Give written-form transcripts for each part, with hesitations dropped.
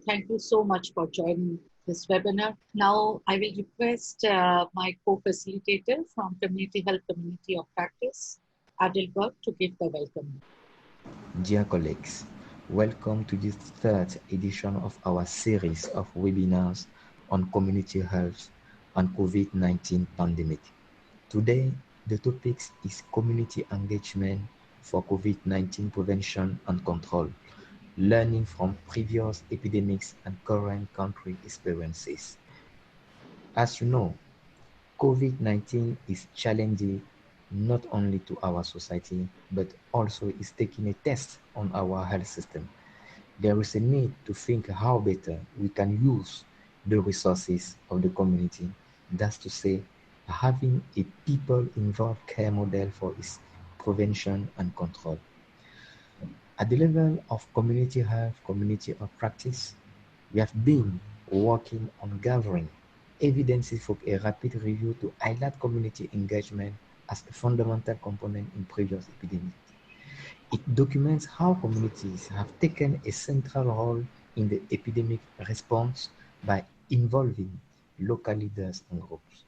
Thank you so much for joining this webinar. Now, I will request my co-facilitator from Community Health Community of Practice, Adelberg, to give the welcome. Dear colleagues, welcome to this third edition of our series of webinars on community health and COVID-19 pandemic. Today, the topic is community engagement for COVID-19 prevention and control, learning from previous epidemics and current country experiences. As you know, COVID-19 is challenging not only to our society, but also is taking a test on our health system. There is a need to think how better we can use the resources of the community. That's to say, having a people-involved care model for its prevention and control. At the level of community health, community of practice, we have been working on gathering evidences for a rapid review to highlight community engagement as a fundamental component in previous epidemics. It documents how communities have taken a central role in the epidemic response by involving local leaders and groups,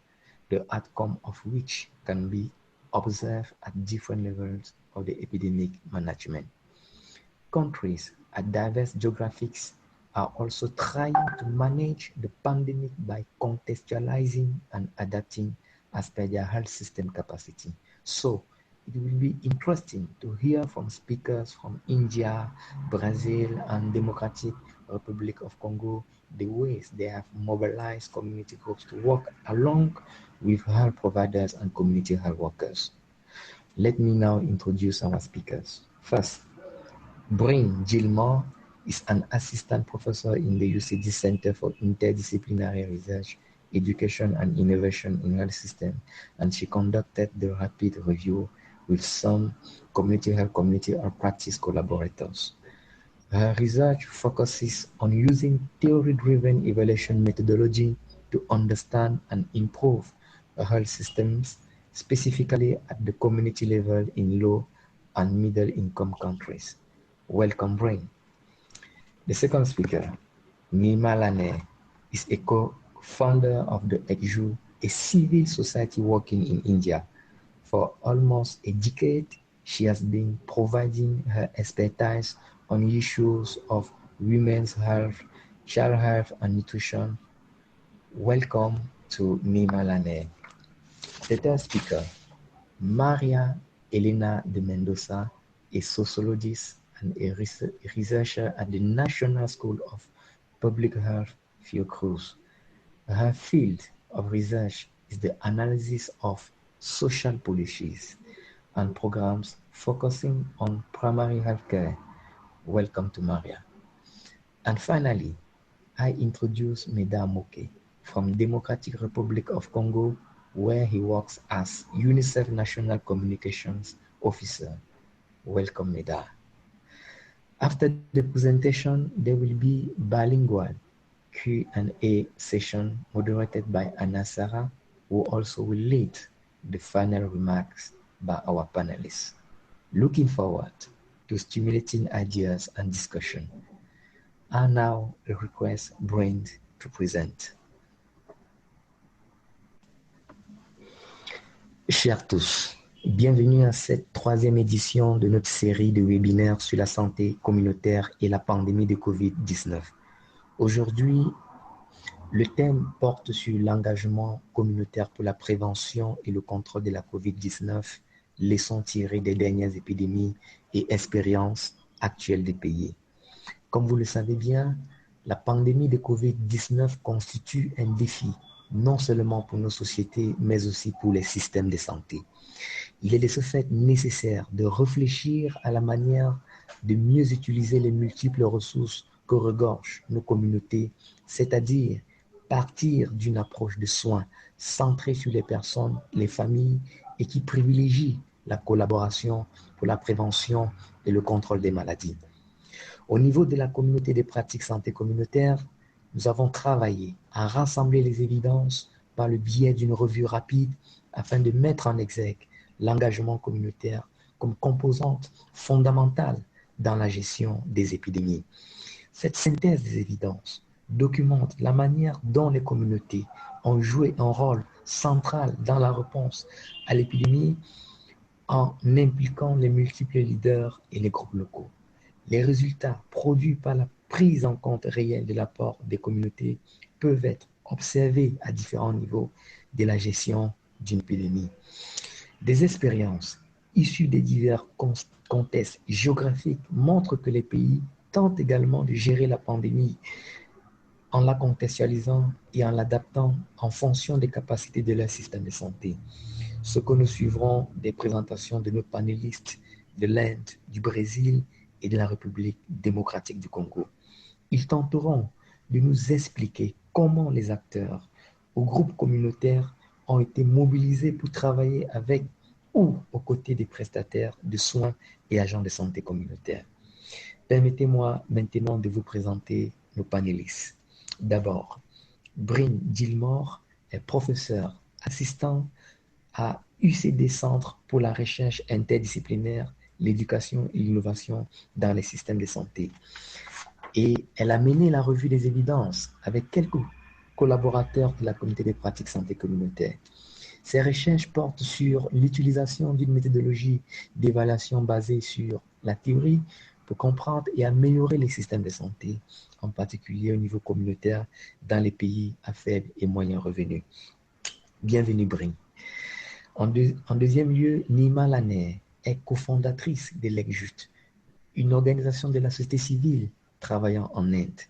the outcome of which can be observed at different levels of the epidemic management. Countries at diverse geographies are also trying to manage the pandemic by contextualizing and adapting as per their health system capacity. So it will be interesting to hear from speakers from India, Brazil, and Democratic Republic of Congo the ways they have mobilized community groups to work along with health providers and community health workers. Let me now introduce our speakers. First, Brain Gilmore is an assistant professor in the UCD Center for Interdisciplinary Research, Education and Innovation in Health System, and she conducted the rapid review with some community health practice collaborators. Her research focuses on using theory-driven evaluation methodology to understand and improve health systems, specifically at the community level in low and middle-income countries. Welcome, Brain. The second speaker, Nima Lane, is a co-founder of the Exclusion, a civil society working in India. For almost a decade, she has been providing her expertise on issues of women's health, child health, and nutrition. Welcome to Nima Lane. The third speaker, Maria Elena de Mendoza, a sociologist and a researcher at the National School of Public Health, Fiocruz. Her field of research is the analysis of social policies and programs focusing on primary health care. Welcome to Maria. And finally, I introduce Meda Moke from Democratic Republic of Congo, where he works as UNICEF National Communications Officer. Welcome, Meda. After the presentation, there will be bilingual Q&A session moderated by Anna Sarah, who also will lead the final remarks by our panelists. Looking forward to stimulating ideas and discussion. I now request Brent to present. Chers tous, bienvenue à cette troisième édition de notre série de webinaires sur la santé communautaire et la pandémie de COVID-19. Aujourd'hui, le thème porte sur l'engagement communautaire pour la prévention et le contrôle de la COVID-19, leçons tirées des dernières épidémies et expériences actuelles des pays. Comme vous le savez bien, la pandémie de COVID-19 constitue un défi, non seulement pour nos sociétés, mais aussi pour les systèmes de santé. Il est de ce fait nécessaire de réfléchir à la manière de mieux utiliser les multiples ressources que regorgent nos communautés, c'est-à-dire partir d'une approche de soins centrée sur les personnes, les familles et qui privilégie la collaboration pour la prévention et le contrôle des maladies. Au niveau de la communauté des pratiques santé communautaire, nous avons travaillé à rassembler les évidences par le biais d'une revue rapide afin de mettre en exergue l'engagement communautaire comme composante fondamentale dans la gestion des épidémies. Cette synthèse des évidences documente la manière dont les communautés ont joué un rôle central dans la réponse à l'épidémie en impliquant les multiples leaders et les groupes locaux. Les résultats produits par la prise en compte réelle de l'apport des communautés peuvent être observés à différents niveaux de la gestion d'une épidémie. Des expériences issues des divers contextes géographiques montrent que les pays tentent également de gérer la pandémie en la contextualisant et en l'adaptant en fonction des capacités de leur système de santé. Ce que nous suivrons des présentations de nos panélistes de l'Inde, du Brésil et de la République démocratique du Congo. Ils tenteront de nous expliquer comment les acteurs ou groupes communautaires ont été mobilisés pour travailler avec ou aux côtés des prestataires de soins et agents de santé communautaires. Permettez-moi maintenant de vous présenter nos panélistes. D'abord, Bryn Gilmore est professeur assistant à UCD Centre pour la recherche interdisciplinaire, l'éducation et l'innovation dans les systèmes de santé. Et elle a mené la revue des évidences avec quelques collaborateurs de la communauté des pratiques santé communautaire. Ces recherches portent sur l'utilisation d'une méthodologie d'évaluation basée sur la théorie pour comprendre et améliorer les systèmes de santé, en particulier au niveau communautaire dans les pays à faible et moyen revenu. Bienvenue, Bryn. En deuxième lieu, Nima Laner est cofondatrice de l'Exjust, une organisation de la société civile travaillant en Inde.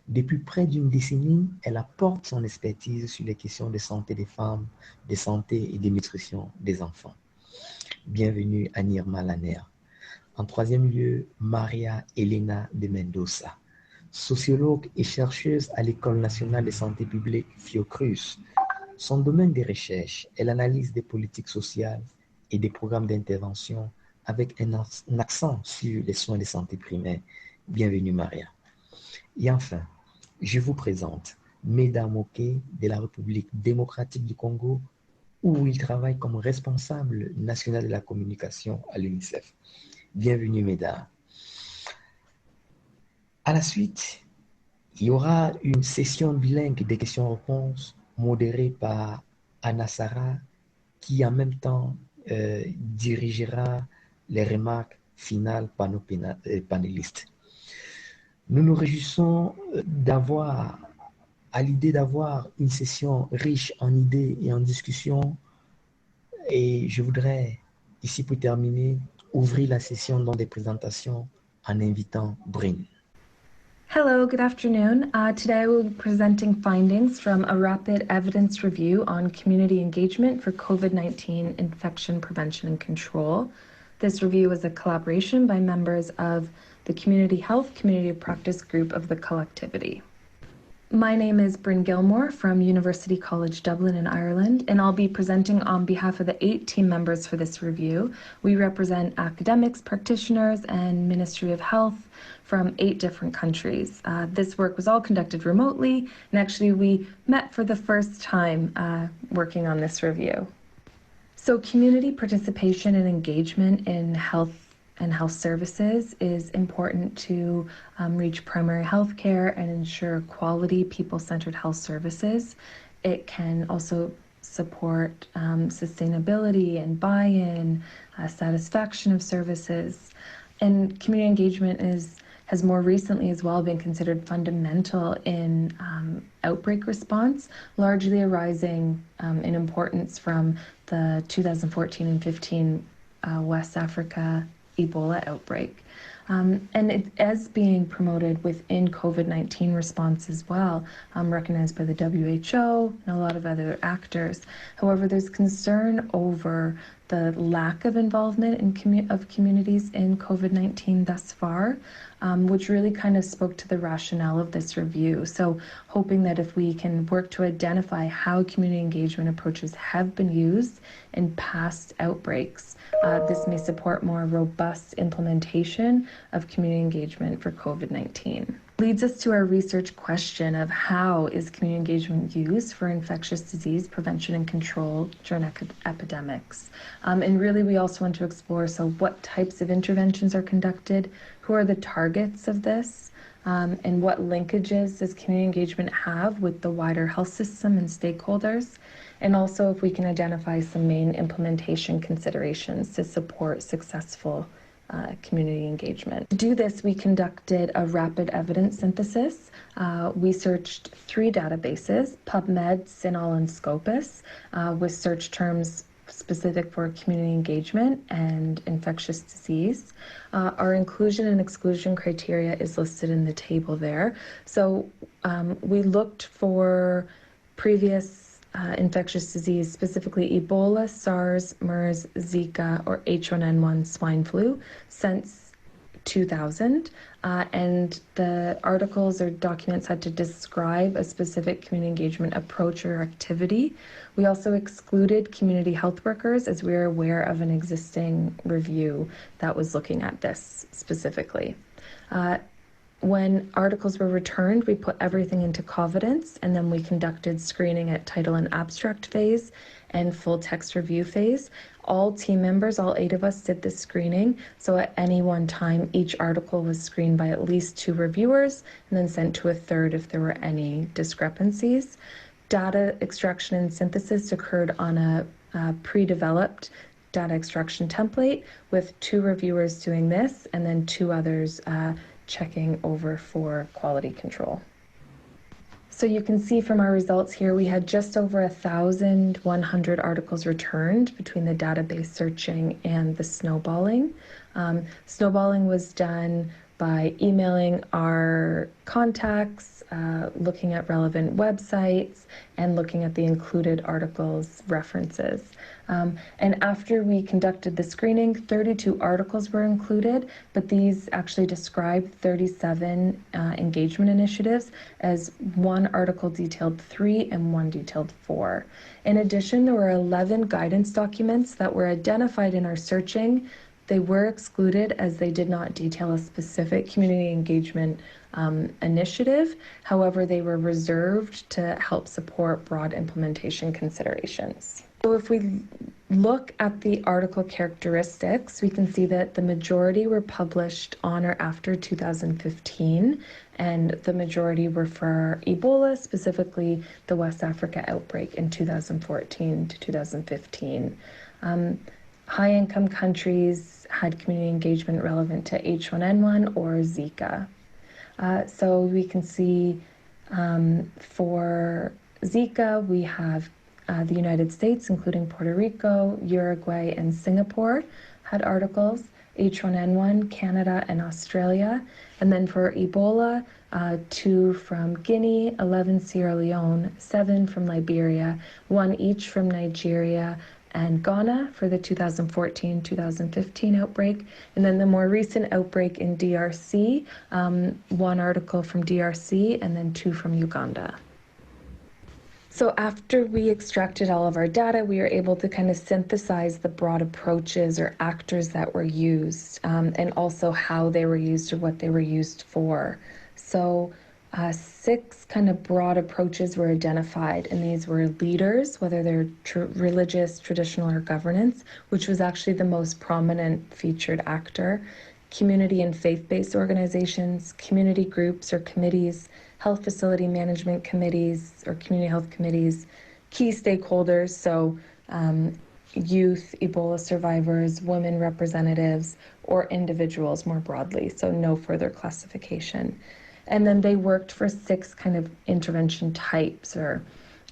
Depuis près d'une décennie, elle apporte son expertise sur les questions de santé des femmes, de santé et de nutrition des enfants. Bienvenue à Nirma Laner. En troisième lieu, Maria Elena de Mendoza, sociologue et chercheuse à l'École nationale de santé publique Fiocruz. Son domaine de recherche est l'analyse des politiques sociales et des programmes d'intervention avec un accent sur les soins de santé primaire. Bienvenue Maria. Et enfin, je vous présente Meda Moké de la République démocratique du Congo, où il travaille comme responsable national de la communication à l'UNICEF. Bienvenue Meda. À la suite, il y aura une session bilingue des questions-réponses modérée par Anna Sarah, qui en même temps dirigera les remarques finales par nos panélistes. Nous nous réjouissons à l'idée d'avoir une session riche en idées et en discussions. Et je voudrais, ici pour terminer, ouvrir la session dans des présentations en invitant Bryn. Hello, good afternoon. Today I will be presenting findings from a rapid evidence review on community engagement for COVID-19 infection prevention and control. This review is a collaboration by members of the Community Health Community Practice Group of the Collectivity. My name is Bryn Gilmore from University College Dublin in Ireland, and I'll be presenting on behalf of the 8 team members for this review. We represent academics, practitioners, and Ministry of Health from 8 different countries. This work was all conducted remotely, and actually we met for the first time working on this review. So community participation and engagement in health and health services is important to reach primary health care and ensure quality people-centered health services. It can also support sustainability and buy-in, satisfaction of services. And community engagement has more recently as well been considered fundamental in outbreak response, largely arising in importance from the 2014 and 15 West Africa Ebola outbreak. And it is being promoted within COVID-19 response as well, recognized by the WHO and a lot of other actors. However, there's concern over the lack of involvement of communities in COVID-19 thus far, which really kind of spoke to the rationale of this review. So hoping that if we can work to identify how community engagement approaches have been used in past outbreaks, this may support more robust implementation of community engagement for COVID-19. Leads us to our research question of how is community engagement used for infectious disease prevention and control during epidemics. And really we also want to explore, so what types of interventions are conducted, who are the targets of this, and what linkages does community engagement have with the wider health system and stakeholders, and also if we can identify some main implementation considerations to support successful community engagement. To do this, we conducted a rapid evidence synthesis. We searched 3 databases, PubMed, CINAHL, and Scopus, with search terms specific for community engagement and infectious disease. Our inclusion and exclusion criteria is listed in the table there. So we looked for previous infectious disease, specifically Ebola, SARS, MERS, Zika, or H1N1 swine flu since 2000. And the articles or documents had to describe a specific community engagement approach or activity. We also excluded community health workers as we are aware of an existing review that was looking at this specifically. When articles were returned, we put everything into Covidence, and then we conducted screening at title and abstract phase and full text review phase. All team members, all 8 of us, did the screening. So at any one time, each article was screened by at least 2 reviewers and then sent to a third if there were any discrepancies. Data extraction and synthesis occurred on a pre-developed data extraction template with 2 reviewers doing this and then 2 others checking over for quality control. So you can see from our results here, we had just over 1,100 articles returned between the database searching and the snowballing. Snowballing was done by emailing our contacts, looking at relevant websites, and looking at the included articles references. And after we conducted the screening, 32 articles were included, but these actually describe 37 engagement initiatives, as 1 article detailed 3 and 1 detailed 4. In addition, there were 11 guidance documents that were identified in our searching. They were excluded as they did not detail a specific community engagement initiative. However, they were reserved to help support broad implementation considerations. So if we look at the article characteristics, we can see that the majority were published on or after 2015, and the majority were for Ebola, specifically the West Africa outbreak in 2014 to 2015. High-income countries had community engagement relevant to H1N1 or Zika. So we can see for Zika, we have the United States, including Puerto Rico, Uruguay, and Singapore, had articles. H1N1, Canada, and Australia. And then for Ebola, 2 from Guinea, 11 Sierra Leone, 7 from Liberia, 1 each from Nigeria and Ghana for the 2014-2015 outbreak. And then the more recent outbreak in DRC, 1 article from DRC and then 2 from Uganda. So after we extracted all of our data, we were able to kind of synthesize the broad approaches or actors that were used, and also how they were used or what they were used for. So 6 kind of broad approaches were identified, and these were leaders, whether they're religious, traditional, or governance, which was actually the most prominent featured actor, community and faith-based organizations, community groups or committees, health facility management committees or community health committees, key stakeholders, so youth, Ebola survivors, women representatives, or individuals more broadly, so no further classification. And then they worked for 6 kind of intervention types, or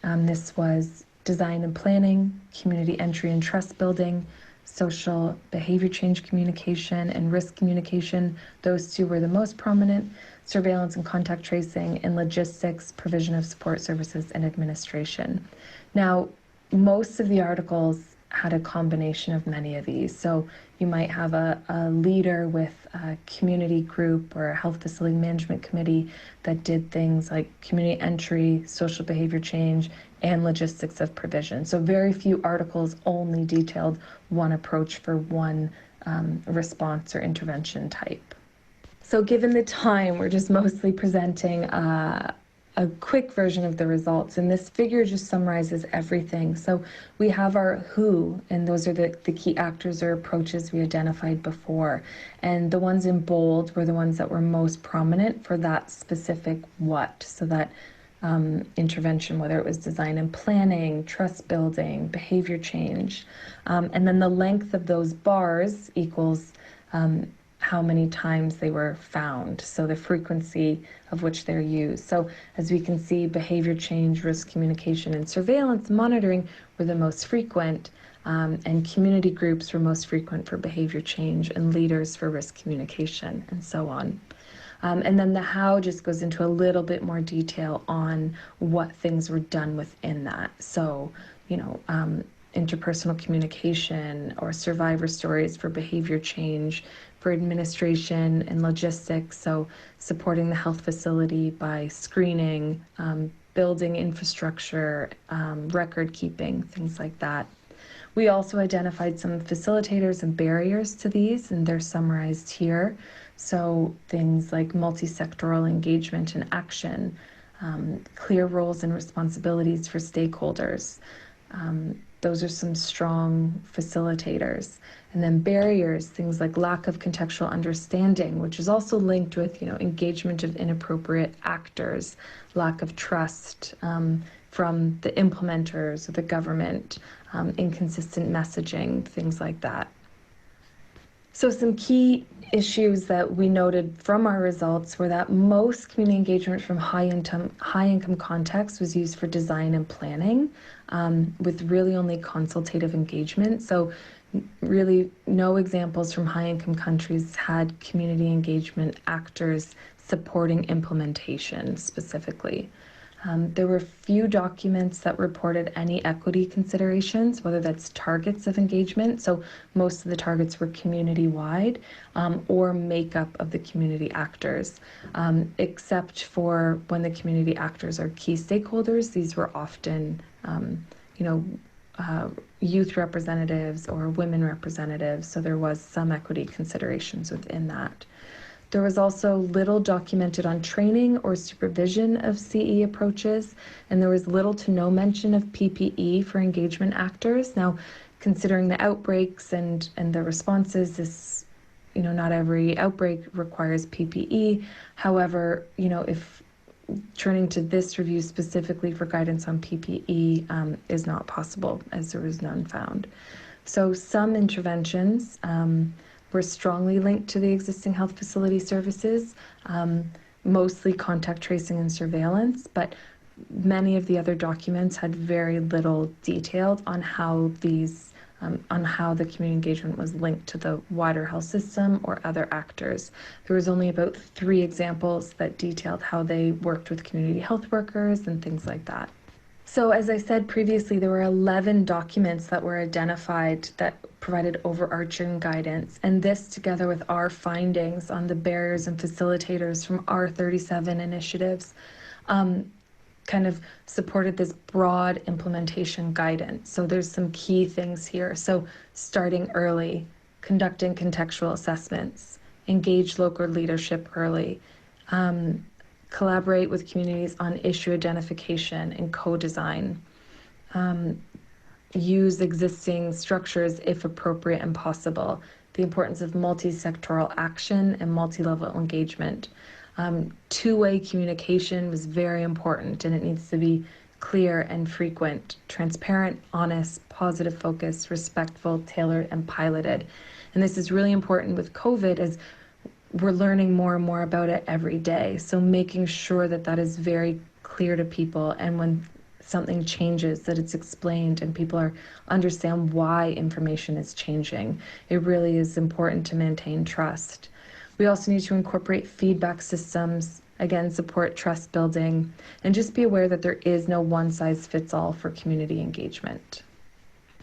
this was design and planning, community entry and trust building, social behavior change communication, and risk communication. Those 2 were the most prominent. Surveillance and contact tracing, and logistics, provision of support services, and administration. Now, most of the articles had a combination of many of these. So you might have a leader with a community group or a health facility management committee that did things like community entry, social behavior change, and logistics of provision. So very few articles only detailed 1 approach for 1 response or intervention type. So given the time, we're just mostly presenting a a quick version of the results, and this figure just summarizes everything. So we have our who, and those are the key actors or approaches we identified before. And the ones in bold were the ones that were most prominent for that specific what. So that intervention, whether it was design and planning, trust building, behavior change. And then the length of those bars equals how many times they were found, so the frequency of which they're used. So as we can see, behavior change, risk communication, and surveillance monitoring were the most frequent, and community groups were most frequent for behavior change, and leaders for risk communication, and so on. And then the how just goes into a little bit more detail on what things were done within that. So, interpersonal communication or survivor stories for behavior change, for administration and logistics, so supporting the health facility by screening, building infrastructure, record keeping, things like that. We also identified some facilitators and barriers to these, and they're summarized here. So things like multi-sectoral engagement and action, clear roles and responsibilities for stakeholders. Those are some strong facilitators. And then barriers, things like lack of contextual understanding, which is also linked with, engagement of inappropriate actors, lack of trust from the implementers or the government, inconsistent messaging, things like that. So some key issues that we noted from our results were that most community engagement from high-income contexts was used for design and planning, with really only consultative engagement. So really no examples from high-income countries had community engagement actors supporting implementation specifically. There were few documents that reported any equity considerations, whether that's targets of engagement, so most of the targets were community-wide, or makeup of the community actors, except for when the community actors are key stakeholders. These were often, youth representatives or women representatives, so there was some equity considerations within that. There was also little documented on training or supervision of CE approaches, and there was little to no mention of PPE for engagement actors. Now, considering the outbreaks and the responses, this, not every outbreak requires PPE. However, if turning to this review specifically for guidance on PPE is not possible, as there was none found. So some interventions were strongly linked to the existing health facility services, mostly contact tracing and surveillance, but many of the other documents had very little detailed on how these, on how the community engagement was linked to the wider health system or other actors. There was only about 3 examples that detailed how they worked with community health workers and things like that. So as I said previously, there were 11 documents that were identified that provided overarching guidance, and this together with our findings on the barriers and facilitators from our 37 initiatives kind of supported this broad implementation guidance. So there's some key things here. So starting early, conducting contextual assessments, engage local leadership early, collaborate with communities on issue identification and co-design, use existing structures if appropriate and possible, the importance of multi-sectoral action and multi-level engagement. Two-way communication was very important, and it needs to be clear and frequent, transparent, honest, positive focus, respectful, tailored, and piloted. And this is really important with COVID as we're learning more and more about it every day. So making sure that that is very clear to people, and when something changes, that it's explained and people understand why information is changing. It really is important to maintain trust. We also need to incorporate feedback systems, again, support trust building, and just be aware that there is no one-size-fits-all for community engagement.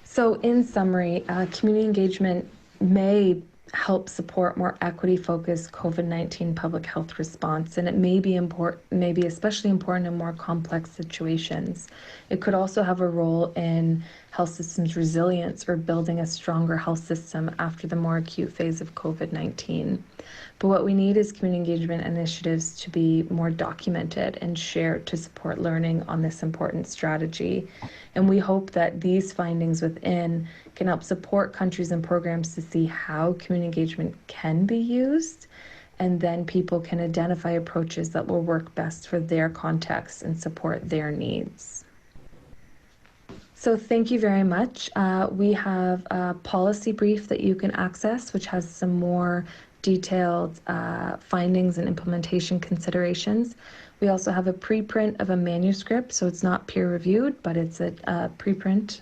So in summary, community engagement may help support more equity-focused COVID-19 public health response, and it may be especially important in more complex situations. It could also have a role in health systems resilience or building a stronger health system after the more acute phase of COVID-19. But what we need is community engagement initiatives to be more documented and shared to support learning on this important strategy. And we hope that these findings within can help support countries and programs to see how community engagement can be used, and then people can identify approaches that will work best for their context and support their needs. So thank you very much. We have a policy brief that you can access, which has some more detailed findings and implementation considerations. We also have a preprint of a manuscript, so it's not peer-reviewed, but it's a preprint,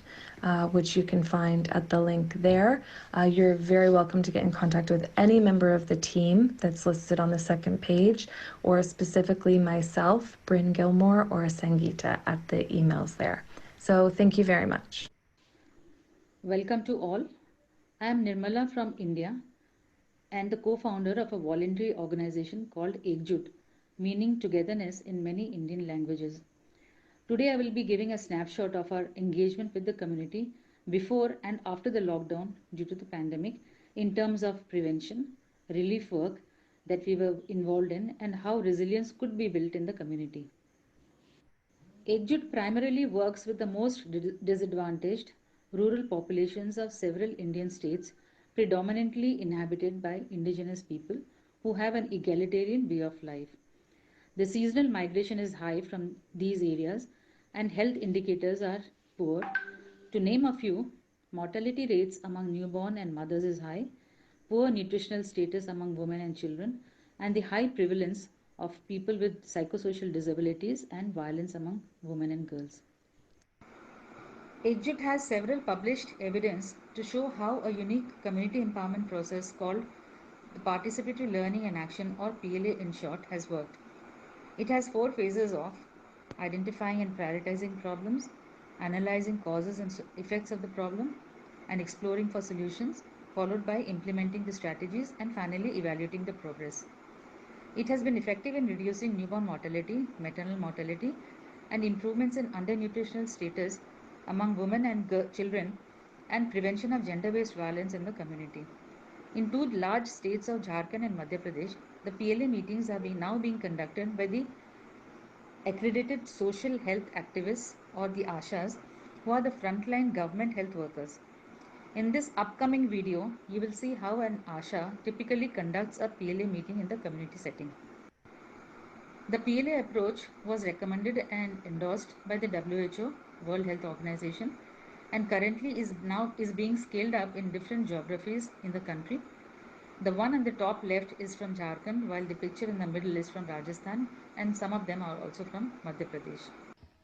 which you can find at the link there. You're very welcome to get in contact with any member of the team that's listed on the second page, or specifically myself, Bryn Gilmore, or Sangeeta at the emails there. So thank you very much. Welcome to all. I am Nirmala from India and the co-founder of a voluntary organization called Ekjut, meaning togetherness in many Indian languages. Today I will be giving a snapshot of our engagement with the community before and after the lockdown due to the pandemic in terms of prevention, relief work that we were involved in, and how resilience could be built in the community. Ekjut primarily works with the most disadvantaged rural populations of several Indian states, predominantly inhabited by indigenous people who have an egalitarian way of life. The seasonal migration is high from these areas and health indicators are poor. To name a few, mortality rates among newborn and mothers is high, poor nutritional status among women and children, and the high prevalence of people with psychosocial disabilities and violence among women and girls. Ekjut has several published evidence to show how a unique community empowerment process called the Participatory Learning and Action, or PLA in short, has worked. It has 4 phases of identifying and prioritizing problems, analyzing causes and effects of the problem, and exploring for solutions, followed by implementing the strategies and finally evaluating the progress. It has been effective in reducing newborn mortality, maternal mortality, and improvements in undernutritional status among women and children, and prevention of gender-based violence in the community. In 2 large states of Jharkhand and Madhya Pradesh, the PLA meetings are now being conducted by the accredited social health activists, or the ASHAs, who are the frontline government health workers. In this upcoming video, you will see how an ASHA typically conducts a PLA meeting in the community setting. The PLA approach was recommended and endorsed by the WHO, World Health Organization, and currently is being scaled up in different geographies in the country. The one on the top left is from Jharkhand, while the picture in the middle is from Rajasthan, and some of them are also from Madhya Pradesh.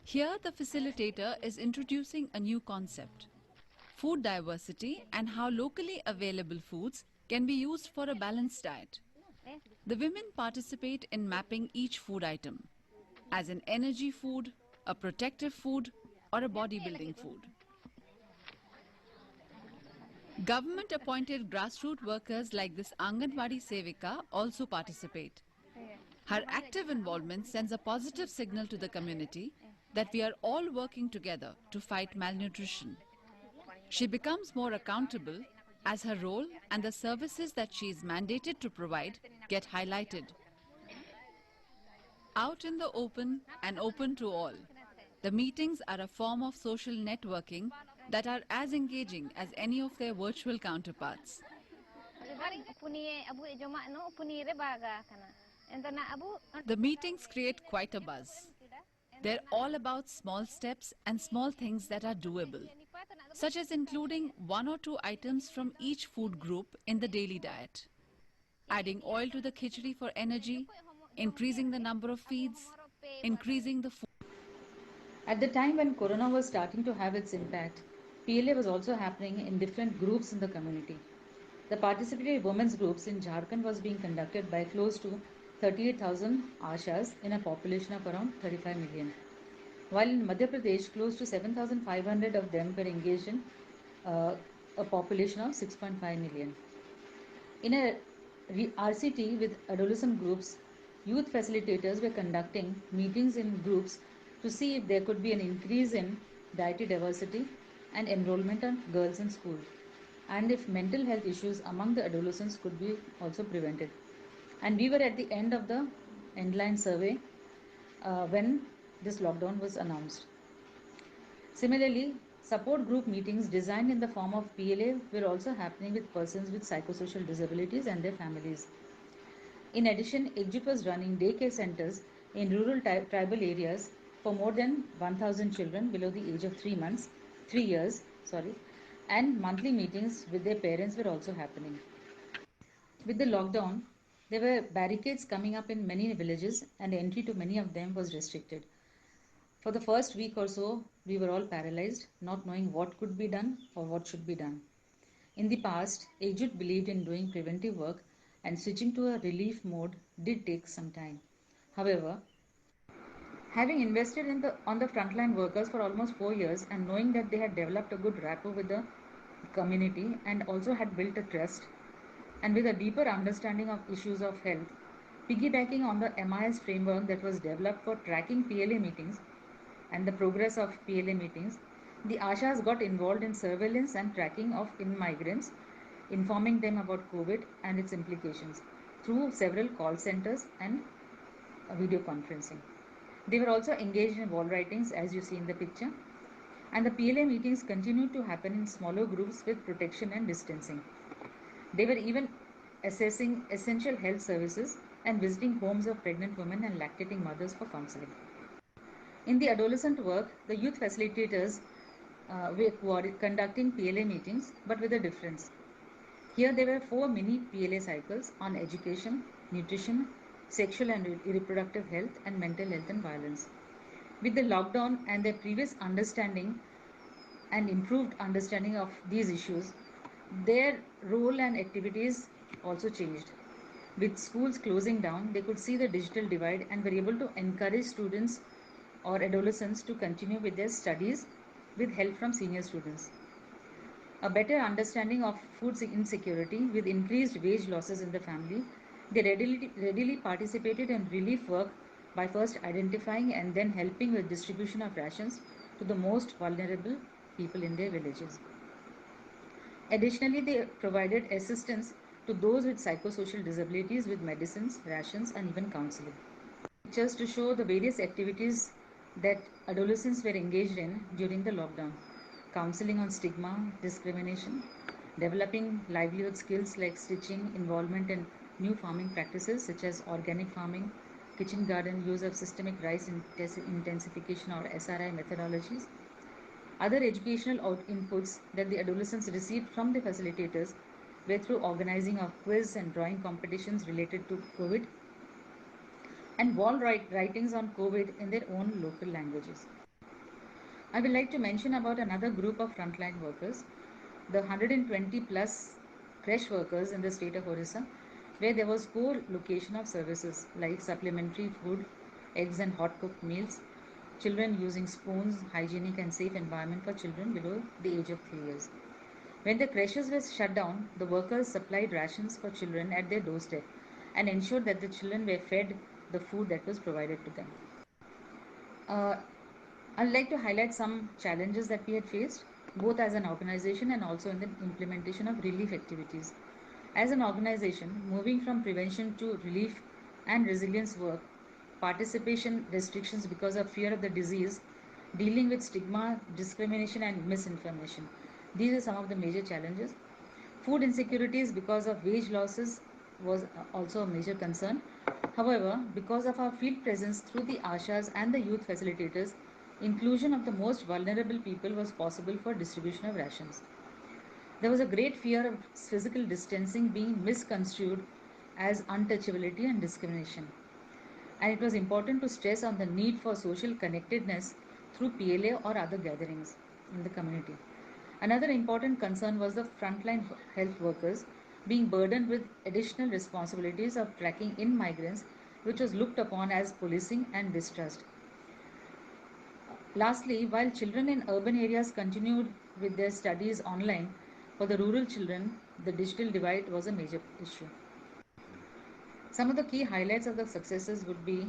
Here, the facilitator is introducing a new concept: food diversity and how locally available foods can be used for a balanced diet. The women participate in mapping each food item as an energy food, a protective food, or a bodybuilding food. Government-appointed grassroots workers like this Anganwadi Sevika also participate. Her active involvement sends a positive signal to the community that we are all working together to fight malnutrition. She becomes more accountable as her role and the services that she is mandated to provide get highlighted. Out in the open and open to all, the meetings are a form of social networking that are as engaging as any of their virtual counterparts. The meetings create quite a buzz. They're all about small steps and small things that are doable, such as including 1 or 2 items from each food group in the daily diet, adding oil to the khichdi for energy, increasing the number of feeds, increasing the food. At the time when Corona was starting to have its impact, PLA was also happening in different groups in the community. The participatory women's groups in Jharkhand was being conducted by close to 38,000 Ashas in a population of around 35 million. While in Madhya Pradesh, close to 7,500 of them were engaged in a population of 6.5 million. In a RCT with adolescent groups, youth facilitators were conducting meetings in groups to see if there could be an increase in dietary diversity and enrollment of girls in school, and if mental health issues among the adolescents could be also prevented. And we were at the end of the endline survey when this lockdown was announced. Similarly, support group meetings designed in the form of PLA were also happening with persons with psychosocial disabilities and their families. In addition, EGIP was running daycare centers in rural tribal areas for more than 1,000 children below the age of 3 years, and monthly meetings with their parents were also happening. With the lockdown, there were barricades coming up in many villages, and entry to many of them was restricted. For the first week or so, we were all paralyzed, not knowing what could be done or what should be done. In the past, Ajut believed in doing preventive work, and switching to a relief mode did take some time. However, having invested on the frontline workers for almost 4 years and knowing that they had developed a good rapport with the community and also had built a trust, and with a deeper understanding of issues of health, piggybacking on the MIS framework that was developed for tracking PLA meetings and the progress of PLA meetings, the Ashas got involved in surveillance and tracking of in-migrants, informing them about COVID and its implications through several call centers and video conferencing. They were also engaged in wall writings, as you see in the picture, and the PLA meetings continued to happen in smaller groups with protection and distancing. They were even assessing essential health services and visiting homes of pregnant women and lactating mothers for counseling. In the adolescent work, the youth facilitators were conducting PLA meetings, but with a difference. Here there were 4 mini PLA cycles on education, nutrition, sexual and reproductive health, and mental health and violence. With the lockdown and their previous understanding and improved understanding of these issues, their role and activities also changed. With schools closing down, they could see the digital divide and were able to encourage students or adolescents to continue with their studies with help from senior students. A better understanding of food insecurity with increased wage losses in the family, they readily participated in relief work by first identifying and then helping with distribution of rations to the most vulnerable people in their villages. Additionally, they provided assistance to those with psychosocial disabilities with medicines, rations, and even counseling. Just to show the various activities that adolescents were engaged in during the lockdown: counseling on stigma, discrimination, developing livelihood skills like stitching, involvement in new farming practices such as organic farming, kitchen garden, use of systemic rice intensification or SRI methodologies. Other educational inputs that the adolescents received from the facilitators were through organizing of quiz and drawing competitions related to COVID, and wall writings on COVID in their own local languages. I would like to mention about another group of frontline workers, the 120 plus creche workers in the state of Orissa, where there was co-location of services like supplementary food, eggs and hot cooked meals, children using spoons, hygienic and safe environment for children below the age of 3 years. When the creches were shut down, the workers supplied rations for children at their doorstep and ensured that the children were fed the food that was provided to them. I'd like to highlight some challenges that we had faced, both as an organization and also in the implementation of relief activities. As an organization, moving from prevention to relief and resilience work, participation restrictions because of fear of the disease, dealing with stigma, discrimination, and misinformation. These are some of the major challenges. Food insecurities because of wage losses was also a major concern. However, because of our field presence through the ASHAs and the youth facilitators, inclusion of the most vulnerable people was possible for distribution of rations. There was a great fear of physical distancing being misconstrued as untouchability and discrimination. And it was important to stress on the need for social connectedness through PLA or other gatherings in the community. Another important concern was the frontline health workers being burdened with additional responsibilities of tracking in migrants, which was looked upon as policing and distrust. Lastly, while children in urban areas continued with their studies online, for the rural children, the digital divide was a major issue. Some of the key highlights of the successes would be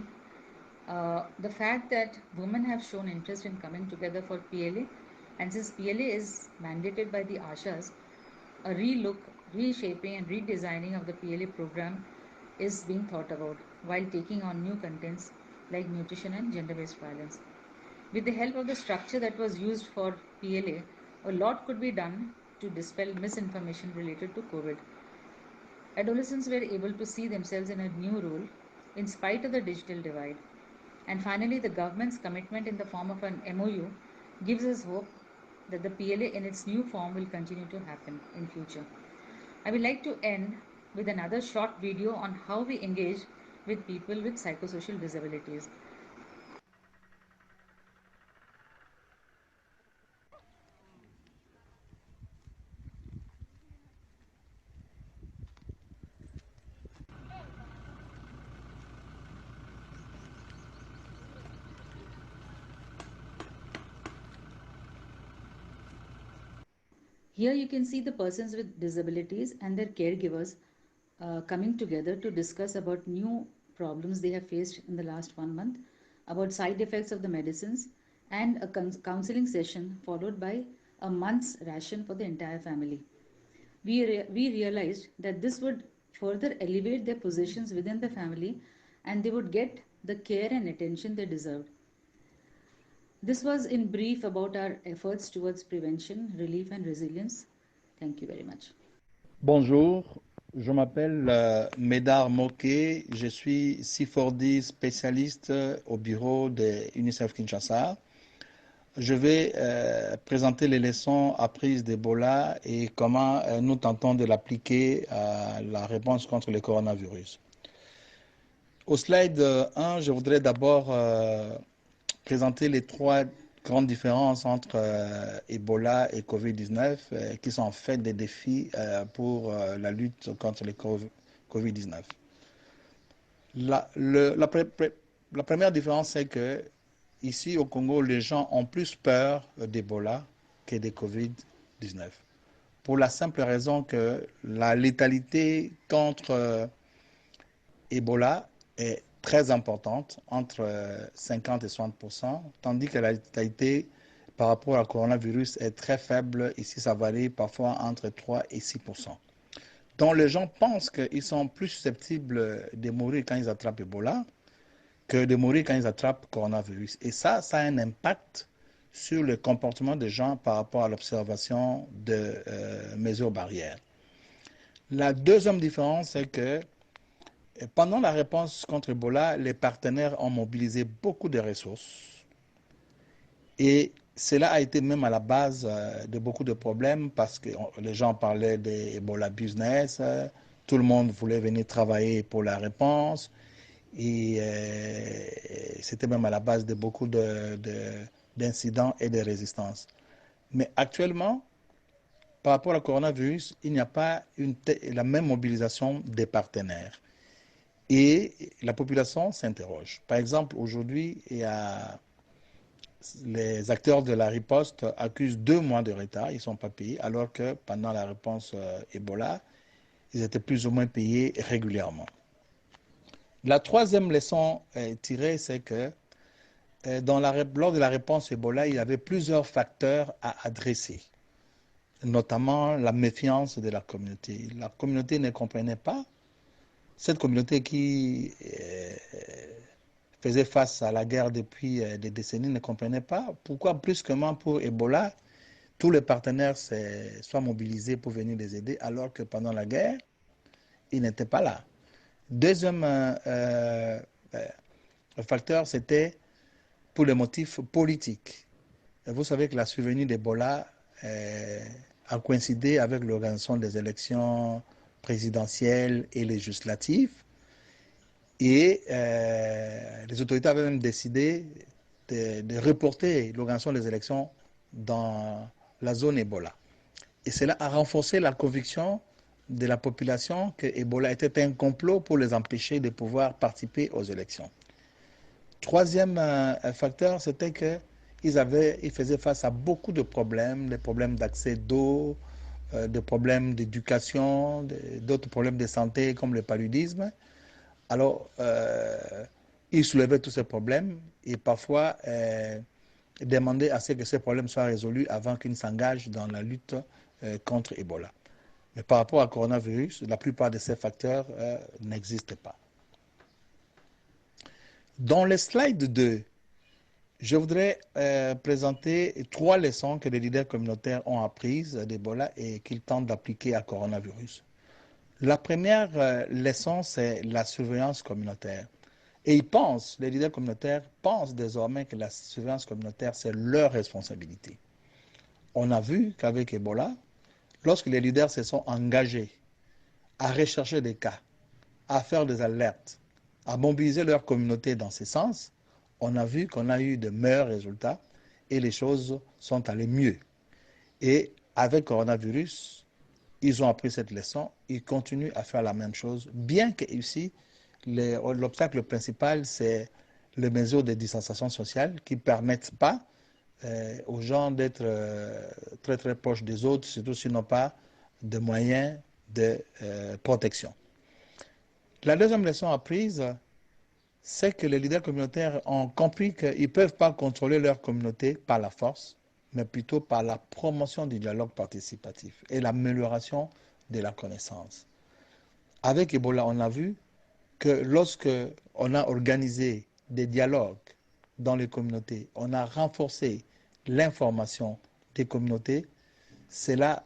the fact that women have shown interest in coming together for PLA, and since PLA is mandated by the ASHAs, a relook, reshaping, and redesigning of the PLA program is being thought about while taking on new contents like nutrition and gender based violence. With the help of the structure that was used for PLA, a lot could be done to dispel misinformation related to COVID. Adolescents were able to see themselves in a new role in spite of the digital divide. And finally, the government's commitment in the form of an MOU gives us hope that the PLA in its new form will continue to happen in future. I would like to end with another short video on how we engage with people with psychosocial disabilities. Here you can see the persons with disabilities and their caregivers coming together to discuss about new problems they have faced in the last 1 month, about side effects of the medicines, and a counseling session followed by a month's ration for the entire family. We realized that this would further elevate their positions within the family and they would get the care and attention they deserved. This was in brief about our efforts towards prevention, relief, and resilience. Thank you very much. Bonjour, je m'appelle Médard Moké, je suis C4D spécialiste au bureau de UNICEF Kinshasa. Je vais présenter les leçons apprises d'Ebola et comment nous tentons de l'appliquer à la réponse contre le coronavirus. Au slide 1, je voudrais d'abord présenter les trois grandes différences entre Ebola et COVID-19 qui sont en fait des défis pour la lutte contre le COVID-19. La première différence, c'est que ici au Congo, les gens ont plus peur d'Ebola que de COVID-19. Pour la simple raison que la létalité contre Ebola est très importante, entre 50 et 60%, tandis que la létalité par rapport au coronavirus est très faible. Ici, ça varie parfois entre 3 et 6%. Donc, les gens pensent qu'ils sont plus susceptibles de mourir quand ils attrapent Ebola que de mourir quand ils attrapent coronavirus. Et ça a un impact sur le comportement des gens par rapport à l'observation de mesures barrières. La deuxième différence, c'est que pendant la réponse contre Ebola, les partenaires ont mobilisé beaucoup de ressources et cela a été même à la base de beaucoup de problèmes parce que les gens parlaient d'Ebola business, tout le monde voulait venir travailler pour la réponse et c'était même à la base de beaucoup d'incidents et de résistances. Mais actuellement, par rapport au coronavirus, il n'y a pas la même mobilisation des partenaires. Et la population s'interroge. Par exemple, aujourd'hui, les acteurs de la riposte accusent 2 mois de retard, ils ne sont pas payés, alors que pendant la réponse Ebola, ils étaient plus ou moins payés régulièrement. La troisième leçon tirée, c'est que lors de la réponse Ebola, il y avait plusieurs facteurs à adresser, notamment la méfiance de la communauté. La communauté ne comprenait pas. Cette communauté qui faisait face à la guerre depuis des décennies ne comprenait pas pourquoi brusquement pour Ebola, tous les partenaires soient mobilisés pour venir les aider alors que pendant la guerre, ils n'étaient pas là. Deuxième facteur, c'était pour les motifs politiques. Et vous savez que la survenue d'Ebola a coïncidé avec l'organisation des élections présidentielles et législatives. Et les autorités avaient même décidé de reporter l'organisation des élections dans la zone Ebola. Et cela a renforcé la conviction de la population que Ebola était un complot pour les empêcher de pouvoir participer aux élections. Troisième facteur, c'était qu'ils faisaient face à beaucoup de problèmes, des problèmes d'accès d'eau, des problèmes d'éducation, d'autres problèmes de santé comme le paludisme. Alors, ils soulevaient tous ces problèmes et parfois demandaient à ce que ces problèmes soient résolus avant qu'ils ne s'engagent dans la lutte contre Ebola. Mais par rapport au coronavirus, la plupart de ces facteurs n'existent pas. Dans le slide 2, je voudrais présenter 3 leçons que les leaders communautaires ont apprises d'Ebola et qu'ils tentent d'appliquer à coronavirus. La première leçon, c'est la surveillance communautaire. Et les leaders communautaires pensent désormais que la surveillance communautaire, c'est leur responsabilité. On a vu qu'avec Ebola, lorsque les leaders se sont engagés à rechercher des cas, à faire des alertes, à mobiliser leur communauté dans ce sens, on a vu qu'on a eu de meilleurs résultats et les choses sont allées mieux. Et avec coronavirus, ils ont appris cette leçon, ils continuent à faire la même chose, bien que ici, l'obstacle principal, c'est les mesures de distanciation sociale qui ne permettent pas aux gens d'être très très proches des autres, surtout s'ils n'ont pas de moyens de protection. La deuxième leçon apprise, c'est que les leaders communautaires ont compris qu'ils ne peuvent pas contrôler leur communauté par la force, mais plutôt par la promotion du dialogue participatif et l'amélioration de la connaissance. Avec Ebola, on a vu que lorsque on a organisé des dialogues dans les communautés, on a renforcé l'information des communautés, cela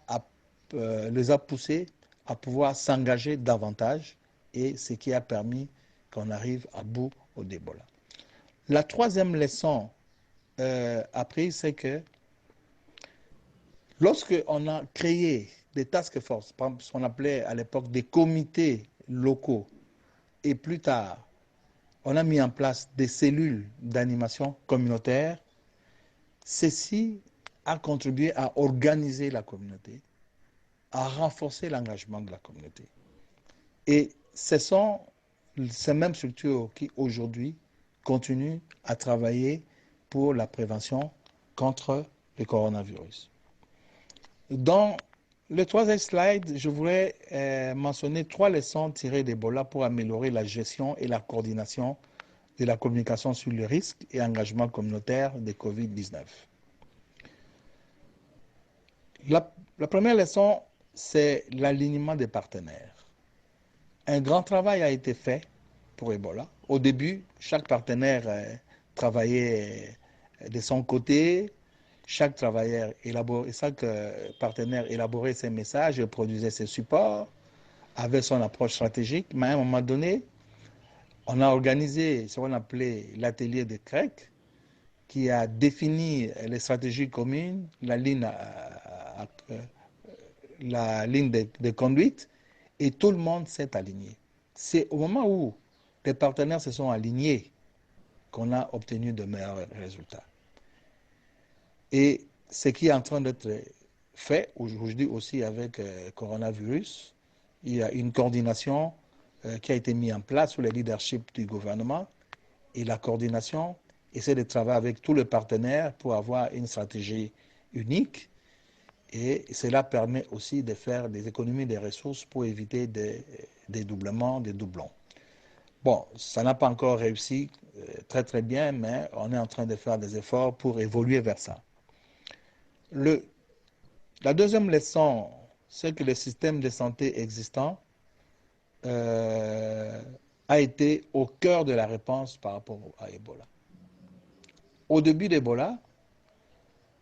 les a poussés à pouvoir s'engager davantage et ce qui a permis qu'on arrive à bout d'Ebola. La troisième leçon apprise, c'est que lorsqu'on a créé des task force, ce qu'on appelait à l'époque des comités locaux, et plus tard, on a mis en place des cellules d'animation communautaire, ceci a contribué à organiser la communauté, à renforcer l'engagement de la communauté. Et ce sont ces mêmes structures qui, aujourd'hui, continuent à travailler pour la prévention contre le coronavirus. Dans le troisième slide, je voudrais mentionner 3 leçons tirées d'Ebola pour améliorer la gestion et la coordination de la communication sur le risque et engagement communautaire de COVID-19. La première leçon, c'est l'alignement des partenaires. Un grand travail a été fait pour Ebola. Au début, chaque partenaire travaillait de son côté. Chaque partenaire élaborait ses messages et produisait ses supports, avait son approche stratégique. Mais à un moment donné, on a organisé ce qu'on appelait l'atelier de CREC, qui a défini les stratégies communes, la ligne de conduite, et tout le monde s'est aligné. C'est au moment où les partenaires se sont alignés qu'on a obtenu de meilleurs résultats. Et ce qui est en train d'être fait aujourd'hui aussi avec le coronavirus, il y a une coordination qui a été mise en place sous le leadership du gouvernement, et la coordination essaie de travailler avec tous les partenaires pour avoir une stratégie unique, et cela permet aussi de faire des économies de ressources pour éviter des doublements, des doublons. Bon, ça n'a pas encore réussi très très bien, mais on est en train de faire des efforts pour évoluer vers ça. La deuxième leçon, c'est que le système de santé existant a été au cœur de la réponse par rapport à Ebola. Au début d'Ebola,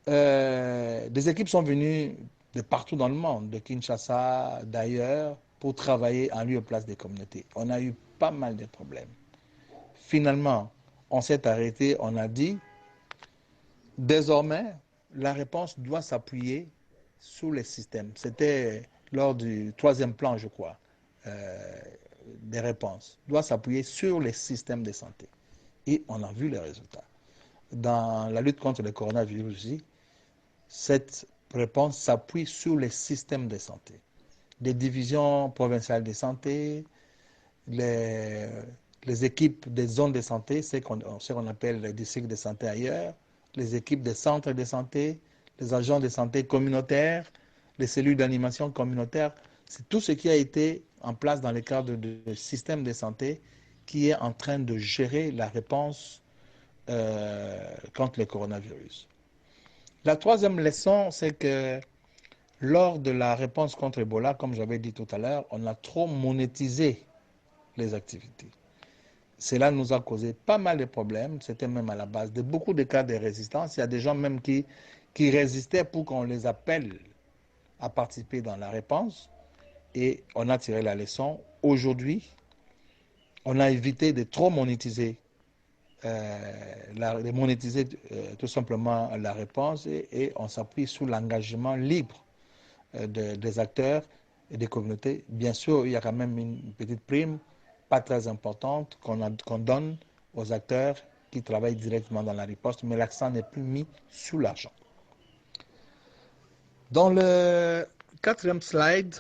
des équipes sont venues de partout dans le monde, de Kinshasa, d'ailleurs, pour travailler en lieu et place des communautés. On a eu pas mal de problèmes. Finalement, on s'est arrêté, on a dit, désormais, la réponse doit s'appuyer sur les systèmes. C'était lors du 3e plan, je crois, des réponses. Doit s'appuyer sur les systèmes de santé. Et on a vu les résultats. Dans la lutte contre le coronavirus aussi, cette réponse s'appuie sur les systèmes de santé. Les divisions provinciales de santé, les équipes des zones de santé, ce qu'on appelle les districts de santé ailleurs, les équipes des centres de santé, les agents de santé communautaires, les cellules d'animation communautaire, c'est tout ce qui a été en place dans le cadre du système de santé qui est en train de gérer la réponse contre le coronavirus. La troisième leçon, c'est que lors de la réponse contre Ebola, comme j'avais dit tout à l'heure, on a trop monétisé les activités. Cela nous a causé pas mal de problèmes. C'était même à la base de beaucoup de cas de résistance. Il y a des gens même qui résistaient pour qu'on les appelle à participer dans la réponse. Et on a tiré la leçon. Aujourd'hui, on a évité de trop monétiser, tout simplement la réponse et on s'appuie sur l'engagement libre des acteurs et des communautés. Bien sûr, il y a quand même une petite prime, pas très importante, qu'on donne aux acteurs qui travaillent directement dans la riposte, mais l'accent n'est plus mis sur l'argent. Dans le quatrième slide,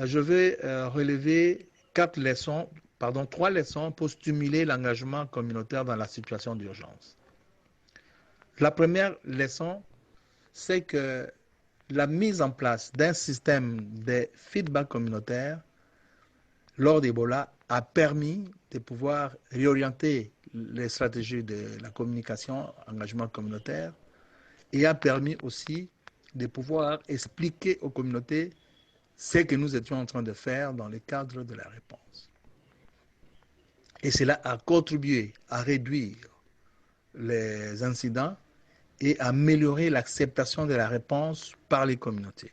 je vais relever trois leçons pour stimuler l'engagement communautaire dans la situation d'urgence. La première leçon, c'est que la mise en place d'un système de feedback communautaire lors d'Ebola a permis de pouvoir réorienter les stratégies de la communication, engagement communautaire, et a permis aussi de pouvoir expliquer aux communautés ce que nous étions en train de faire dans le cadre de la réponse. Et cela a contribué à réduire les incidents et à améliorer l'acceptation de la réponse par les communautés.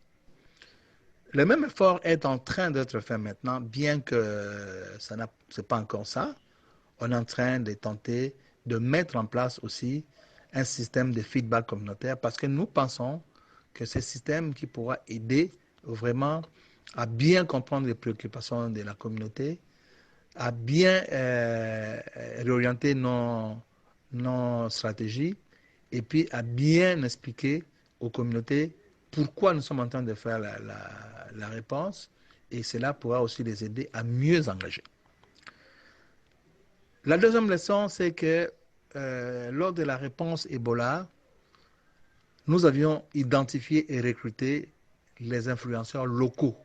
Le même effort est en train d'être fait maintenant, bien que ce n'est pas encore ça. On est en train de tenter de mettre en place aussi un système de feedback communautaire parce que nous pensons que c'est un système qui pourra aider vraiment à bien comprendre les préoccupations de la communauté, à bien réorienter nos stratégies et puis à bien expliquer aux communautés pourquoi nous sommes en train de faire la réponse et cela pourra aussi les aider à mieux engager. La deuxième leçon, c'est que lors de la réponse Ebola, nous avions identifié et recruté les influenceurs locaux.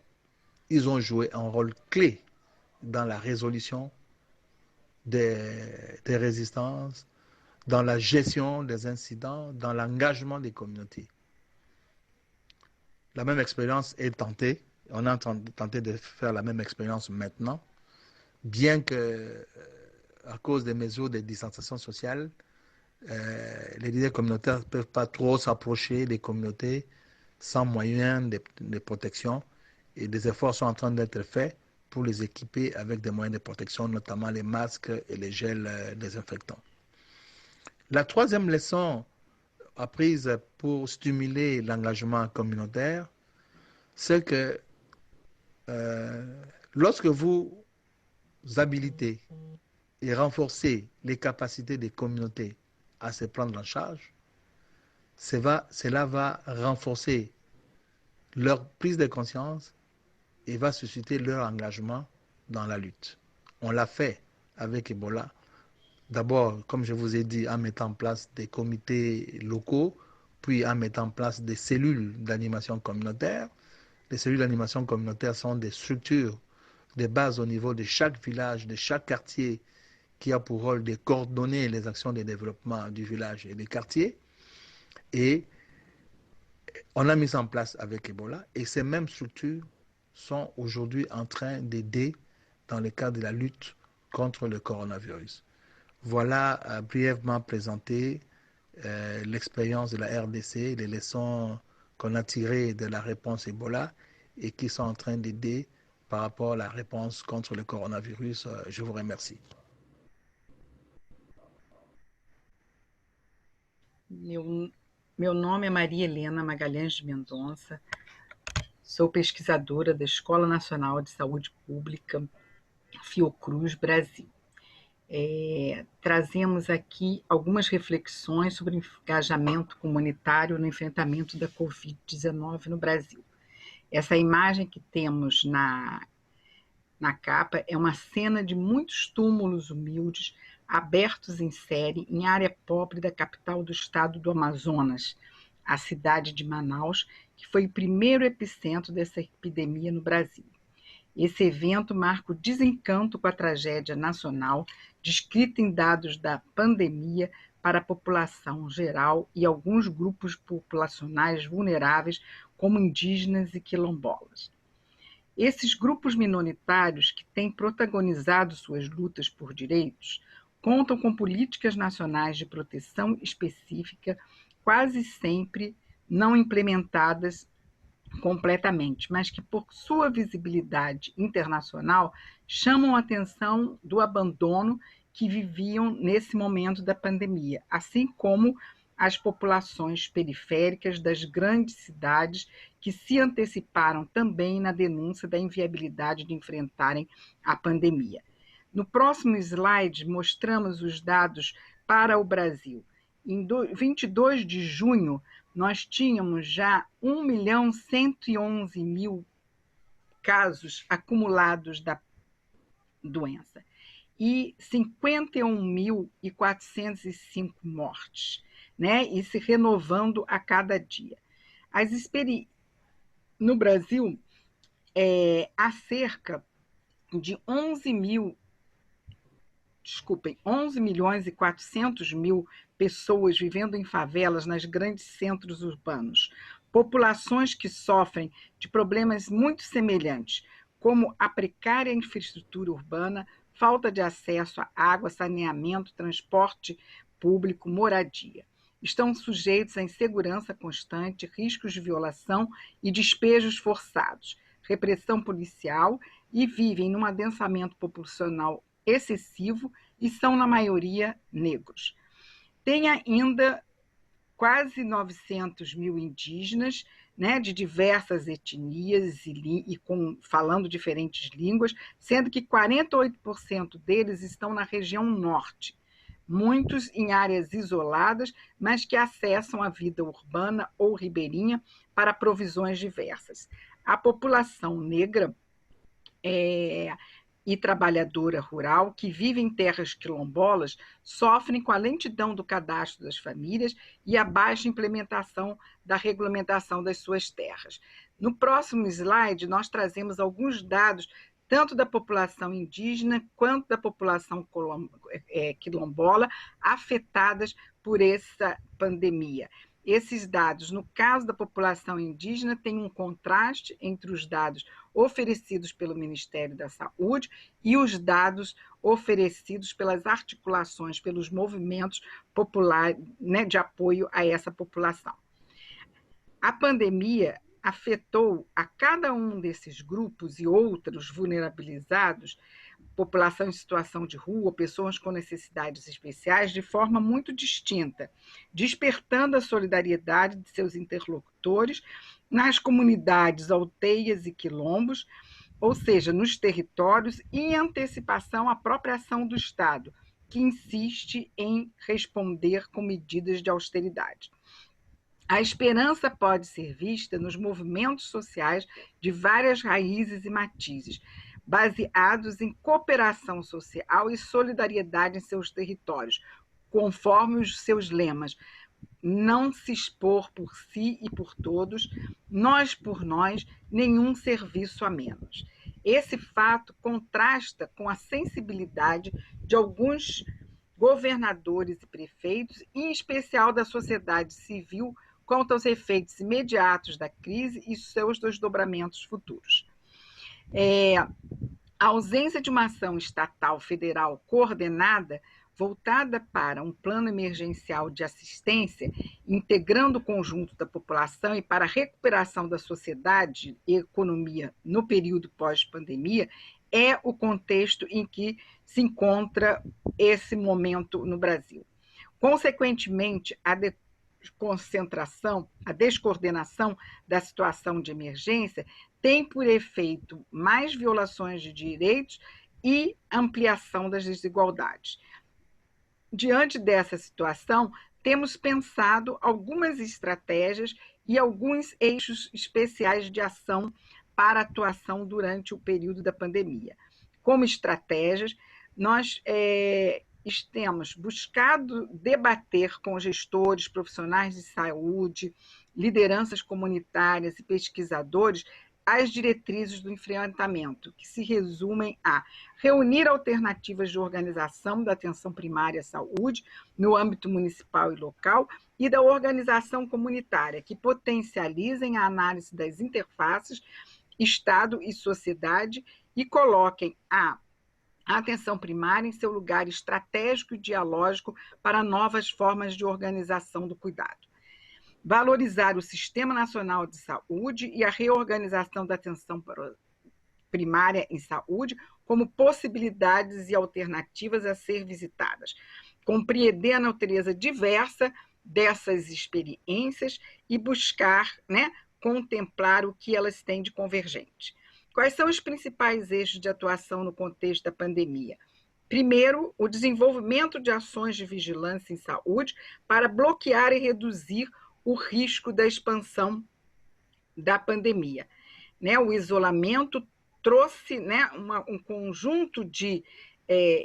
Ils ont joué un rôle clé dans la résolution des résistances, dans la gestion des incidents, dans l'engagement des communautés. La même expérience est tentée. On est tenté de faire la même expérience maintenant, bien que, à cause des mesures de distanciation sociale, les leaders communautaires ne peuvent pas trop s'approcher des communautés sans moyens de protection et des efforts sont en train d'être faits pour les équiper avec des moyens de protection, notamment les masques et les gels désinfectants. La troisième leçon apprise pour stimuler l'engagement communautaire, c'est que lorsque vous habilitez et renforcez les capacités des communautés à se prendre en charge, cela va renforcer leur prise de conscience et va susciter leur engagement dans la lutte. On l'a fait avec Ebola. D'abord, comme je vous ai dit, en mettant en place des comités locaux, puis en mettant en place des cellules d'animation communautaire. Les cellules d'animation communautaire sont des structures de base au niveau de chaque village, de chaque quartier, qui a pour rôle de coordonner les actions de développement du village et des quartiers. Et on a mis en place avec Ebola, et ces mêmes structures sont aujourd'hui en train d'aider dans le cadre de la lutte contre le coronavirus. Voilà brièvement présenté l'expérience de la RDC, les leçons qu'on a tirées de la réponse Ebola et qui sont en train d'aider par rapport à la réponse contre le coronavirus. Je vous remercie. Meu nome é Maria Helena Magalhães de Mendonça, sou pesquisadora da Escola Nacional de Saúde Pública, Fiocruz, Brasil. Trazemos aqui algumas reflexões sobre engajamento comunitário no enfrentamento da Covid-19 no Brasil. Essa imagem que temos na capa é uma cena de muitos túmulos humildes abertos em série em área pobre da capital do estado do Amazonas, a cidade de Manaus, que foi o primeiro epicentro dessa epidemia no Brasil. Esse evento marca o desencanto com a tragédia nacional, descrita em dados da pandemia para a população geral e alguns grupos populacionais vulneráveis, como indígenas e quilombolas. Esses grupos minoritários, que têm protagonizado suas lutas por direitos, contam com políticas nacionais de proteção específica, quase sempre não implementadas completamente, mas que, por sua visibilidade internacional, chamam a atenção do abandono que viviam nesse momento da pandemia, assim como as populações periféricas das grandes cidades que se anteciparam também na denúncia da inviabilidade de enfrentarem a pandemia. No próximo slide, mostramos os dados para o Brasil. Em 22 de junho, nós tínhamos já 1.111.000 casos acumulados da doença e 51.405 mortes, né? E se renovando a cada dia. No Brasil, há cerca de 11 milhões e 400 mil pessoas vivendo em favelas nas grandes centros urbanos. Populações que sofrem de problemas muito semelhantes, como a precária infraestrutura urbana, falta de acesso à água, saneamento, transporte público, moradia. Estão sujeitos à insegurança constante, riscos de violação e despejos forçados, repressão policial e vivem num adensamento populacional excessivo e são, na maioria, negros. Tem ainda quase 900 mil indígenas, né, de diversas etnias falando diferentes línguas, sendo que 48% deles estão na região norte, muitos em áreas isoladas, mas que acessam a vida urbana ou ribeirinha para provisões diversas. A população negra e trabalhadora rural que vive em terras quilombolas sofrem com a lentidão do cadastro das famílias e a baixa implementação da regulamentação das suas terras. No próximo slide, nós trazemos alguns dados tanto da população indígena quanto da população quilombola afetadas por essa pandemia. Esses dados, no caso da população indígena, têm um contraste entre os dados oferecidos pelo Ministério da Saúde e os dados oferecidos pelas articulações, pelos movimentos populares, né, de apoio a essa população. A pandemia afetou a cada um desses grupos e outros vulnerabilizados, população em situação de rua, pessoas com necessidades especiais, de forma muito distinta, despertando a solidariedade de seus interlocutores nas comunidades, aldeias e quilombos, ou seja, nos territórios, e em antecipação à própria ação do Estado, que insiste em responder com medidas de austeridade. A esperança pode ser vista nos movimentos sociais de várias raízes e matizes, baseados em cooperação social e solidariedade em seus territórios, conforme os seus lemas: não se expor por si e por todos, nós por nós, nenhum serviço a menos. Esse fato contrasta com a sensibilidade de alguns governadores e prefeitos, em especial da sociedade civil, quanto aos efeitos imediatos da crise e seus desdobramentos futuros. A ausência de uma ação estatal federal coordenada, voltada para um plano emergencial de assistência, integrando o conjunto da população e para a recuperação da sociedade e economia no período pós-pandemia, é o contexto em que se encontra esse momento no Brasil. Consequentemente, a descoordenação da situação de emergência tem por efeito mais violações de direitos e ampliação das desigualdades. Diante dessa situação, temos pensado algumas estratégias e alguns eixos especiais de ação para atuação durante o período da pandemia. Como estratégias, nós temos buscado debater com gestores, profissionais de saúde, lideranças comunitárias e pesquisadores as diretrizes do enfrentamento, que se resumem a reunir alternativas de organização da atenção primária à saúde no âmbito municipal e local e da organização comunitária, que potencializem a análise das interfaces Estado e sociedade e coloquem a atenção primária em seu lugar estratégico e dialógico para novas formas de organização do cuidado. Valorizar o Sistema Nacional de Saúde e a reorganização da atenção primária em saúde como possibilidades e alternativas a ser visitadas. Compreender a natureza diversa dessas experiências e buscar, contemplar o que elas têm de convergente. Quais são os principais eixos de atuação no contexto da pandemia? Primeiro, o desenvolvimento de ações de vigilância em saúde para bloquear e reduzir o risco da expansão da pandemia. O isolamento trouxe um conjunto de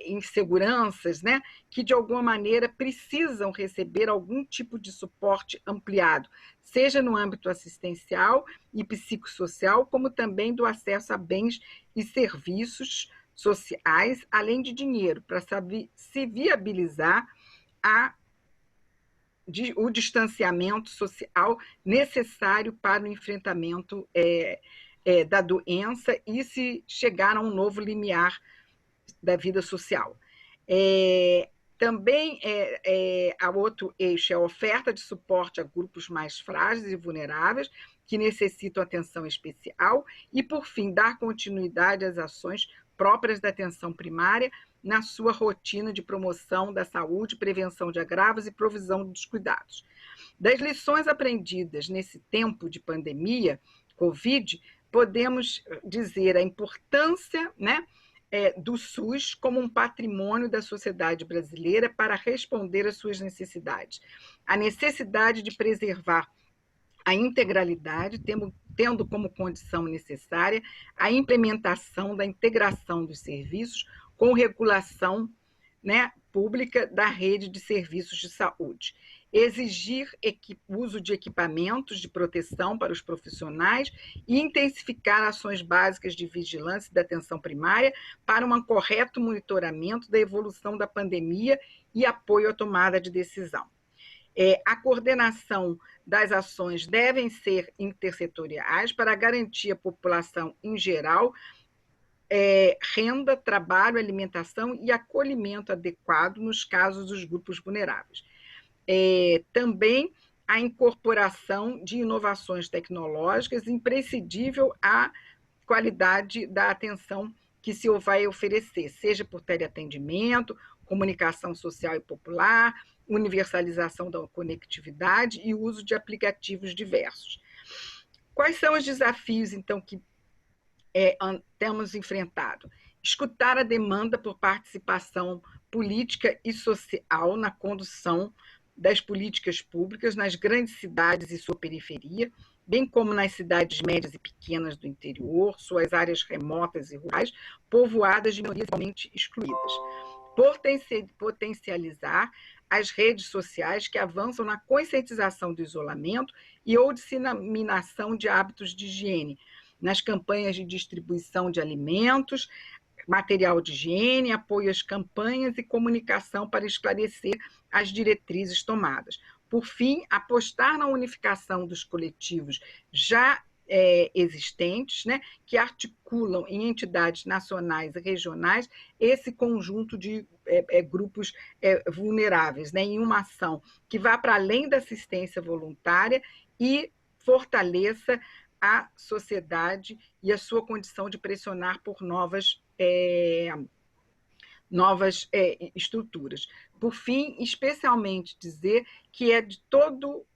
inseguranças que, de alguma maneira, precisam receber algum tipo de suporte ampliado, seja no âmbito assistencial e psicossocial, como também do acesso a bens e serviços sociais, além de dinheiro, para se viabilizar o distanciamento social necessário para o enfrentamento da doença e se chegar a um novo limiar da vida social. Também a outro eixo é a oferta de suporte a grupos mais frágeis e vulneráveis que necessitam atenção especial e, por fim, dar continuidade às ações próprias da atenção primária na sua rotina de promoção da saúde, prevenção de agravos e provisão dos cuidados. Das lições aprendidas nesse tempo de pandemia, Covid, podemos dizer a importância, do SUS como um patrimônio da sociedade brasileira para responder às suas necessidades. A necessidade de preservar a integralidade, tendo como condição necessária a implementação da integração dos serviços com regulação pública da rede de serviços de saúde. Exigir uso de equipamentos de proteção para os profissionais e intensificar ações básicas de vigilância e da atenção primária para um correto monitoramento da evolução da pandemia e apoio à tomada de decisão. A coordenação das ações devem ser intersetoriais para garantir à população em geral renda, trabalho, alimentação e acolhimento adequado nos casos dos grupos vulneráveis. Também a incorporação de inovações tecnológicas imprescindível à qualidade da atenção que se vai oferecer, seja por teleatendimento, comunicação social e popular, universalização da conectividade e uso de aplicativos diversos. Quais são os desafios, então, que temos enfrentado? Escutar a demanda por participação política e social na condução das políticas públicas nas grandes cidades e sua periferia, bem como nas cidades médias e pequenas do interior, suas áreas remotas e rurais, povoadas de minorias igualmente excluídas. Potencializar as redes sociais que avançam na conscientização do isolamento e ou disseminação de hábitos de higiene, nas campanhas de distribuição de alimentos, material de higiene, apoio às campanhas e comunicação para esclarecer as diretrizes tomadas. Por fim, apostar na unificação dos coletivos já existentes, que articulam em entidades nacionais e regionais esse conjunto de grupos vulneráveis, em uma ação que vá para além da assistência voluntária e fortaleça a sociedade e a sua condição de pressionar por novas estruturas. Por fim, especialmente dizer que é de todo